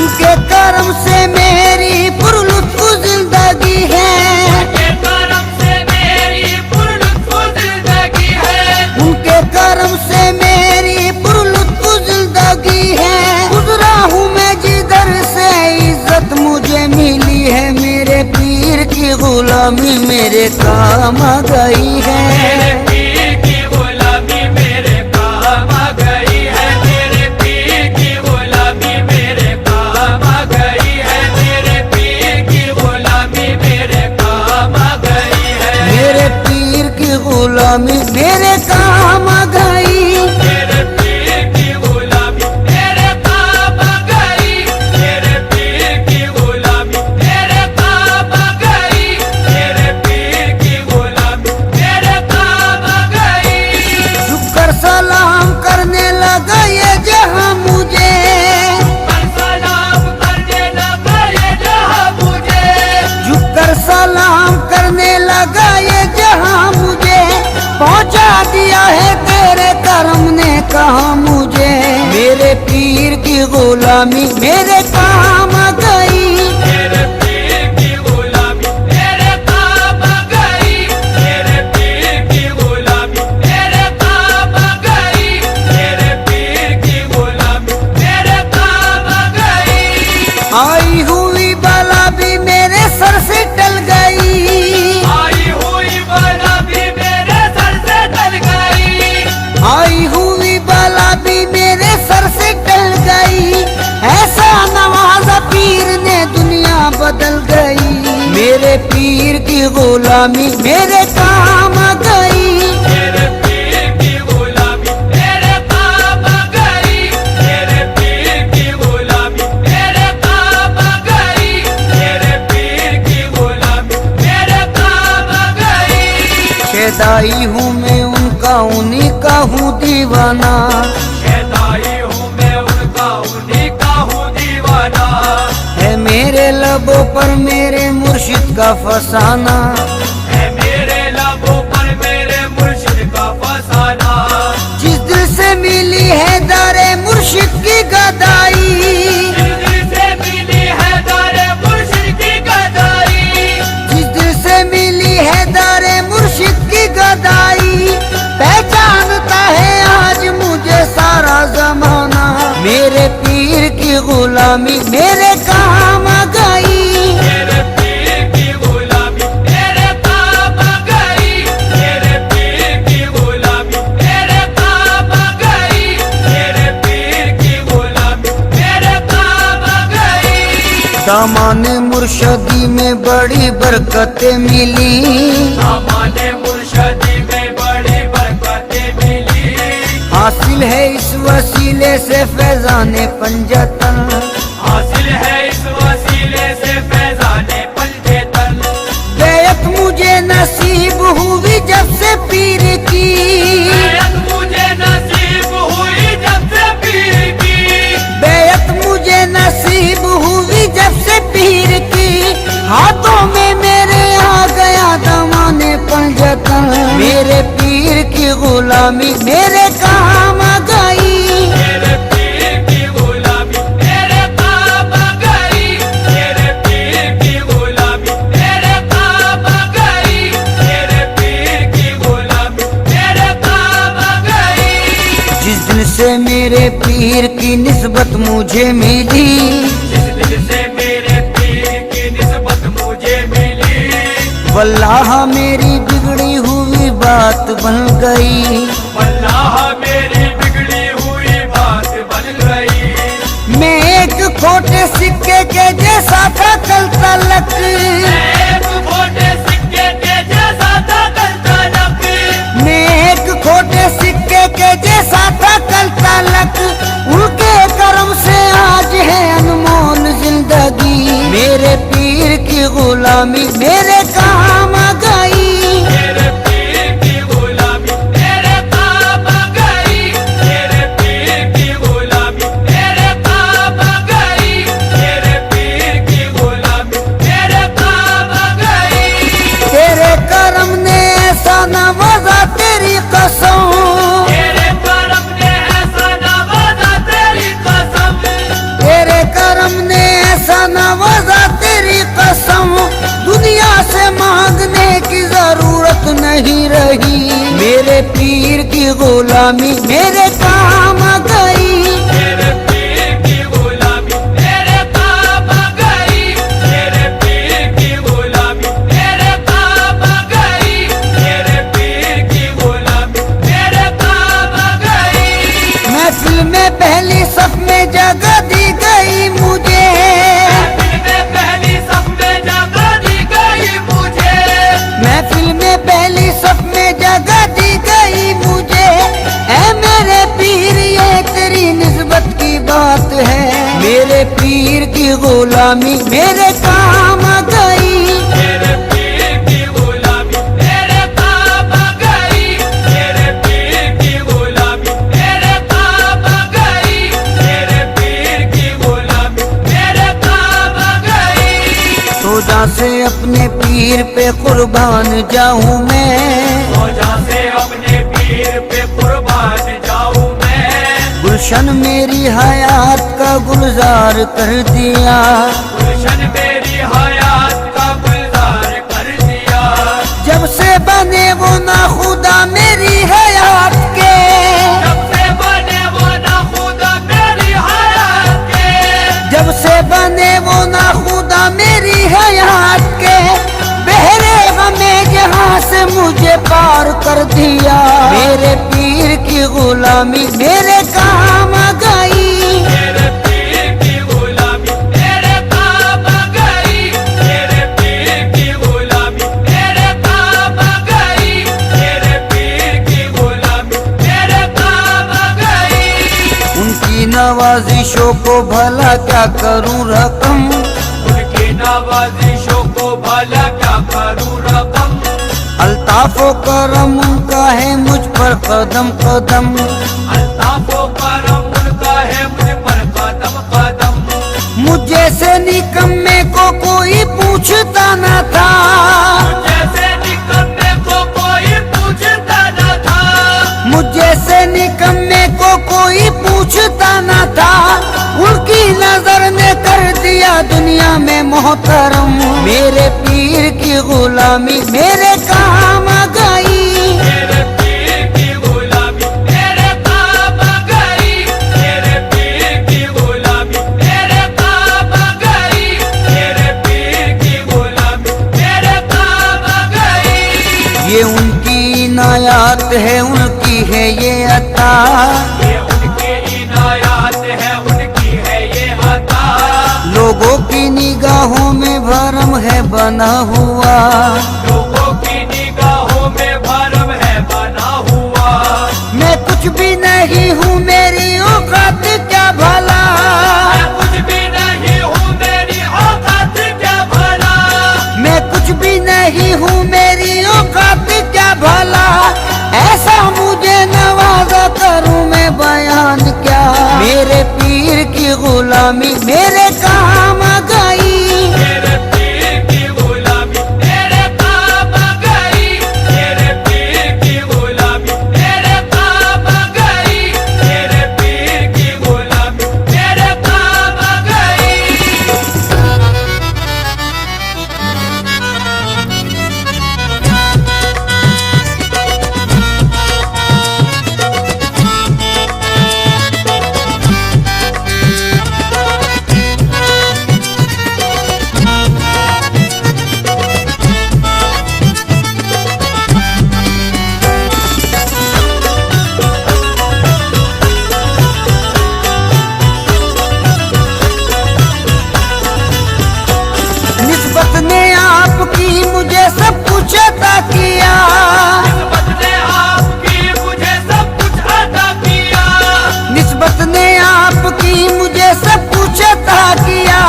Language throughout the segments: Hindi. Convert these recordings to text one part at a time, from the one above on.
उनके कर्म से मेरी पुरलुत्फ जिंदगी है, उनके कर्म से मेरी पुरलुत्फ जिंदगी है, उनके कर्म से मेरी पुरलुत्फ जिंदगी है। गुजरा हूँ मैं जिधर से इज्जत मुझे मिली है, मेरे पीर की गुलामी मेरे काम आ गई है। मेरे पीर की गुलामी मेरे काम आ गई है, मेरे पीर की गुलामी मेरे काम आ गई है, मेरे पीर की गुलामी मेरे काम आ गई है, मेरे पीर की गुलामी मेरे काम आ गई, मेरे पीर की गुलामी मेरे काम आ गई, मेरे पीर की गुलामी मेरे काम आ गई, मेरे पीर की गुलामी मेरे काम आ गई। झुककर सलाम करने लगा ये जहां मुझे, सलाम करने लगा ये जहां मुझे, झुककर सलाम करने लगा ये जहां मुझे। पहुंचा दिया है तेरे कर्म ने कहा मुझे, मेरे पीर की गुलामी मेरे काम आ गई, मेरे पीर की गुलामी मेरे काम आ गई, मेरे पीर की गुलामी मेरे काम आ गई, मेरे पीर की गुलामी मेरे काम आ गई। आई हुई बला भी मेरे सर से टल गई, आई हुई बला भी मेरे सर से टल गई, आई हुई बला भी मेरे सर से टल गई। ऐसा नवाजा पीर ने दुनिया बदल गई, मेरे पीर की गुलामी मेरे काम आ गई, मेरे पीर की गुलामी मेरे काम आ गई, मेरे पीर की गुलामी मेरे काम आ गई, मेरे पीर की गुलामी मेरे काम आ गई। शेदाई हूँ मैं उनका उन्हीं का हूँ दीवाना, शैताई हूँ मैं उनका उन्हीं का हूँ दीवाना, है मेरे लबों पर मेरे मुर्शिद का फसाना, है मेरे लबों पर मेरे मुर्शिद का फसाना। जिस दिल से मिली है दारे मुर्शिद की गदाई, जिस दिल से मिली है दारे मुर्शिद की गदाई, जिस दिल से मिली है दारे मुर्शिद की गदाई। पहचानता है आज मुझे सारा जमाना, मेरे पीर की गुलामी मेरे काम आ गई, मेरे पीर की गुलामी मेरे काम आ गई, मेरे पीर की गुलामी मेरे काम आ गई, मेरे पीर की गुलामी मेरे काम आ गई। दामाने मुर्शदी में बड़ी बरकतें मिली, हमारे मुर्शदी में बड़ी बरकतें मिली, हासिल है इस वसीले से फैजाने पंजतन, हासिल है इस वसीले से फैजाने पंजेतन। बैत मुझे नसीब हुई जब से पीर की, बैत मुझे नसीब हुई जब से पीर की, बैत मुझे नसीब हुई जब से पीर की। हाथों में मेरे आ गया दमाने पंजतन, मेरे पीर की गुलामी मेरे काम आ गई, मेरे पीर की गुलामी मेरे काम आ गई, मेरे पीर की गुलामी मेरे काम आ गई, मेरे पीर की गुलामी मेरे काम आ गई। जिस दिन से मेरे पीर की निस्बत मुझे मिली, जिस दिल से मेरे पीर की निस्बत मुझे मिली, वल्लाह मेरी बिगड़ी हुई बात बन गई, वल्लाह मेरी बिगड़ी हुई बात बन गई। मैं एक खोटे सिक्के के जैसा था कल तलक, एक खोटे सिक्के के जैसा था कल तलक, मैं एक खोटे सिक्के के जैसा था कल तलक। उनके कर्म से आज है अनमोल जिंदगी, मेरे पीर की गुलामी मेरे काम आ गई, मेरे पीर की गुलामी मेरे काम आ गई, मेरे पीर की गुलामी मेरे काम आ गई, मेरे पीर की गुलामी मेरे काम आ गई। तेरे कर्म ने ऐसा नवाजा तेरी कसम, तेरे कर्म ने ऐसा नवाजा तेरी कसम, तेरे कर्म ने नहीं रही। मेरे पीर की गुलामी मेरे काम गई। मेरे पीर की गुलामी मेरे काम गई। मेरे पीर की गुलामी मेरे काम गई। मेरे पीर की गुलामी मेरे काम गई। महफिल में पहली सफ में जगह दी गई मुझे। पहली सफ में जगह दी गई मुझे। महफिल में पहली सफ में जगह दी गई मुझे। ऐ मेरे पीर ये तेरी निस्बत की बात है। मेरे पीर की गुलामी मेरे काम गई। मेरे पीर की गुलामी मेरे काम गई। मेरे पीर की गुलामी मेरे काम गई। मेरे पीर की गुलामी मेरे काम गई। सोजा से अपने पीर पे कुर्बान जाऊं मैं। सोजा से अपने पीर पे कुर्बान जाऊं मैं। गुलशन मेरी हयात का गुलजार कर दिया। गुलशन मेरी हयात का गुलजार कर दिया। जब से बने वो ना खुदा मेरी हयात के। जब से बने वो ना खुदा मेरी हयात के। जब से बने वो ना खुदा मेरी हयात के। बहरे गमे जहां से मुझे पार कर दिया। मेरे पीर की गुलामी मेरे काम गई। मेरे पीर की गुलामी मेरे काम गई। मेरे पीर की गुलामी मेरे काम गई। मेरे पीर की गुलामी मेरे काम गई। उनकी नवाजिशों को भला क्या करूं रकम। उनकी नवाजिशों को भला क्या करूं रकम। अल्ताफो करम उनका है मुझ पर कदम कदम। अल्ताफो करम उनका है मुझ पर कदम कदम। मुझ जैसे निकम्मे को कोई पूछता न था। जैसे निकम्मे को कोई पूछता न था। मुझ जैसे निकम्मे को कोई पूछता न था। उनकी नजर ने कर दिया दुनिया में मोहतरम। मेरे पीर की गुलामी मेरे काम गई। मेरे पीर की गुलामी मेरे काम गई। मेरे पीर की गुलामी मेरे काम गई। मेरे पीर की गुलामी मेरे काम गई। ये उनकी इनायत है उनकी है ये अता। ये उनकी इनायत है उनकी है ये अता। लोगों की निगाहों में भरम है बना हुआ। लोगों की निगाहों में भरम है बना हुआ। मैं कुछ भी नहीं हूँ मेरी औकात क्या भला। मैं कुछ भी नहीं हूँ मेरी औकात क्या भला। मैं कुछ भी नहीं हूँ मेरी औकात क्या भला। ऐसा मुझे नवाजा करूँ मैं बयान क्या। मेरे पीर की गुलामी मेरे काम गई। मेरे पीर की गुलामी मेरे काम गई। मेरे पीर की गुलामी मेरे काम गई। मेरे पीर की गुलामी मेरे काम गई। निस्बत ने आपकी मुझे सब कुछ अता किया। निस्बत ने आपकी मुझे सब कुछ अता किया। निस्बत ने आपकी मुझे सब कुछ अता किया।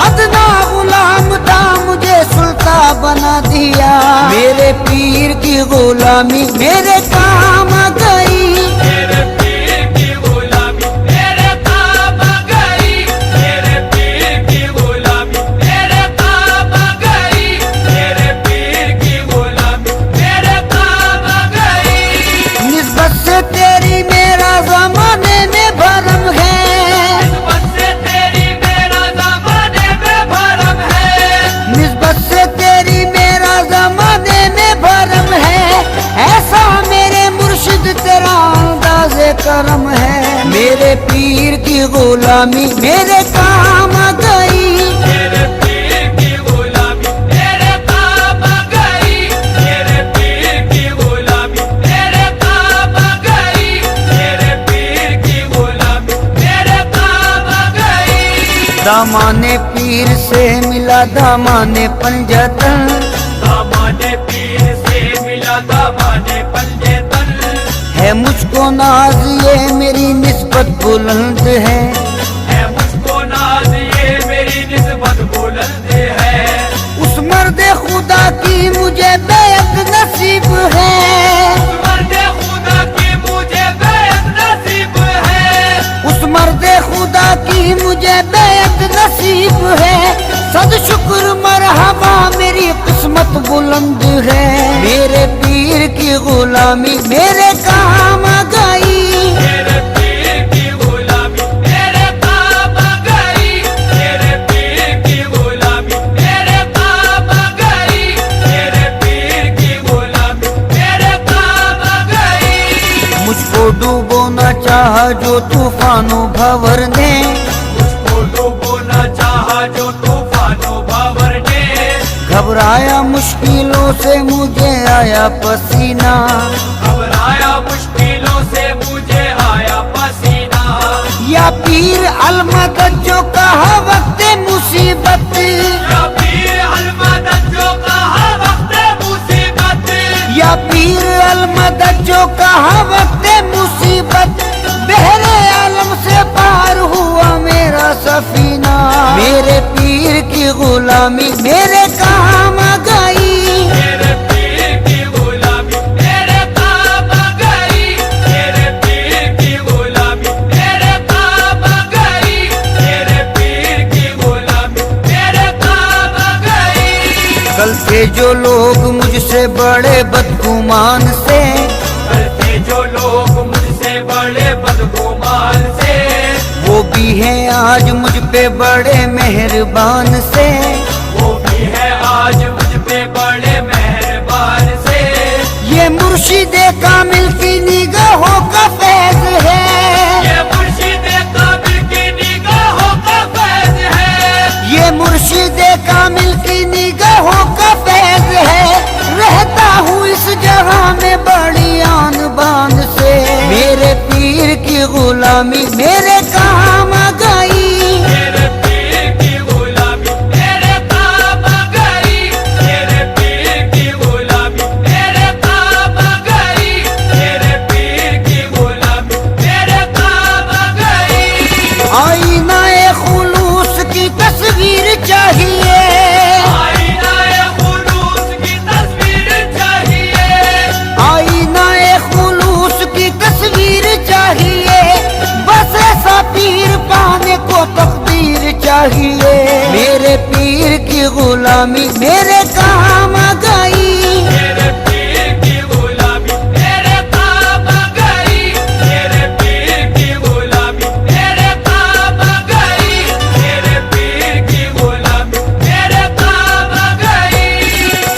अदना गुलाम था मुझे सुल्तान बना दिया। मेरे पीर की गुलामी मेरे काम गई। मेरे पीर की गुलामी मेरे काम गई। मेरे पीर की गुलामी मेरे काम गई। मेरे पीर की गुलामी मेरे काम गई। निस्बत से तेरी मेरा जमाने में भरम है। निस्बत से तेरी मेरा ज़माने में भरम है। निस्बत से तेरी मेरा जमाने में भरम है। गुलामी मेरे काम आ गई। मेरे पीर की गुलामी मेरे काम आ गई। मेरे पीर की गुलामी मेरे काम आ गई। मेरे पीर की गुलामी मेरे काम आ गई। दामाने पीर से मिला दामाने पंजतन, दामाने पीर से मिला दामाने पंजतन। है मुझको नाज ये मेरी निस्बत बुलंद है। है मुझको नाज ये मेरी निस्बत बुलंद है। उस मर्द खुदा की मुझे बेअद नसीब है। मर्द खुदा की मुझे बेअद नसीब है। उस मर्द खुदा की मुझे बेअद नसीब है। सद शुक्र मरहबा मेरी किस्मत बुलंद है। मेरे पीर की गुलामी मेरे काम आ गई। मेरे पीर की गुलामी मेरे काम आ गई। मेरे पीर की गुलामी मेरे काम आ गई। मेरे पीर की गुलामी मेरे काम आ गई। मुझको डूबोना चाहा जो तूफानों भंवर ने, मुझको डूबोना चाहा जो तूफानों भंवर ने। घबराया मुश्किलों से मुझे आया पसीना। घबराया मुश्किलों से मुझे आया पसीना। या पीर अलमदद जो कहा वक्त मुसीबत, या पीर अलमदद जो कहा वक्त मुसीबत। या पीर अलमदद जो कहा वक्त मुसीबत। बहरे आलम से पार हुआ मेरा सफीना। मेरे पीर की गुलामी मेरे काम आ गई। मेरे पीर की गुलामी मेरे काम आ गई। मेरे पीर की गुलामी मेरे काम आ गई। मेरे पीर की गुलामी मेरे काम आ गई। कल के जो लोग मुझसे बड़े बदगुमान से, करते जो लोग मुझसे बड़े बदगुमान से। वो भी हैं आज मुझ पे बड़े मेहरबान से। वो भी है आज मुझ पे बड़े मेहरबान से। ये मुर्शिदे कामिल की निगाहों का फैज है। ये मुर्शिदे कामिल की निगाहों का फैज है। ये मुर्शिदे कामिल की निगाहों का फैज है। रहता हूँ इस जगह में बड़ी आन बान से। मेरे पीर की गुलामी मेरे काम आ गई। मेरे पीर की गुलामी मेरे काम आ गई। मेरे पीर की गुलामी मेरे काम आ गई। मेरे पीर की गुलामी मेरे काम आ गई। आईनाए खुलूस की तस्वीर चाहिए। आईनाए खुलूस की तस्वीर चाहिए। आईनाए खुलूस की तस्वीर चाहिए। बस ऐसा पीर पाने को तकदीर चाहिए। मेरे पीर की गुलामी मेरे काम आ गई। मेरे पीर की गुलामी मेरे काम आ गई। मेरे पीर की गुलामी मेरे काम आ गई। मेरे पीर की गुलामी मेरे काम आ गई।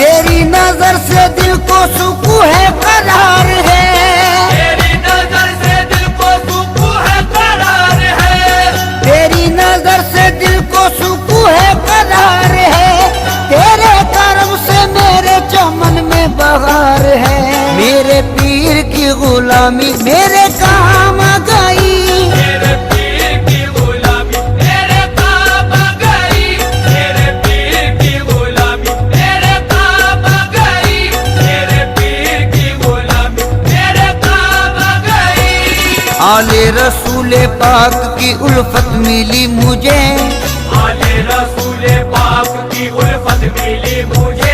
तेरी नजर से दिल को सुकून है करार है। तेरी नजर से दिल को सुकून है करार है। तेरी नजर से दिल को सुकून है करार है। तेरे करम से मेरे चमन में बहार है। मेरे पीर की गुलामी मेरे काम आ गई। मेरे पीर की गुलामी मेरे काम आ गई। मेरे पीर की गुलामी मेरे काम आ गई। मेरे पीर की गुलामी मेरे काम आ गई। आले रसूले पाक की उल्फत मिली मुझे। आले रसूले पाक की उल्फत मिली मुझे।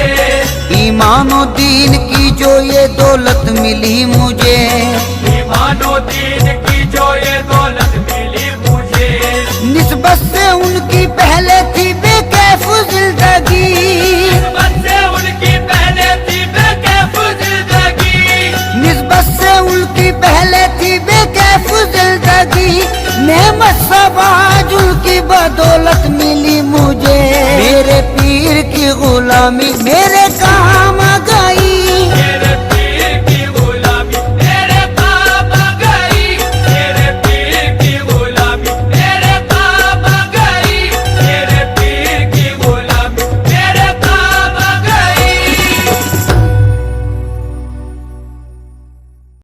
ईमानो दीन की जो ये दौलत मिली मुझे। ईमानो दीन की जो ये दौलत मिली मुझे। निस्बत से उनकी पहले थी बेकैफ जिंदगी। निस्बत से उनकी पहले थी बेकैफ जिंदगी। निस्बत से उनकी पहले थी बेकैफ जिंदगी। नेमत सबाज उनकी बदौलत मिली मुझे। मेरे पीर की गुलामी मेरे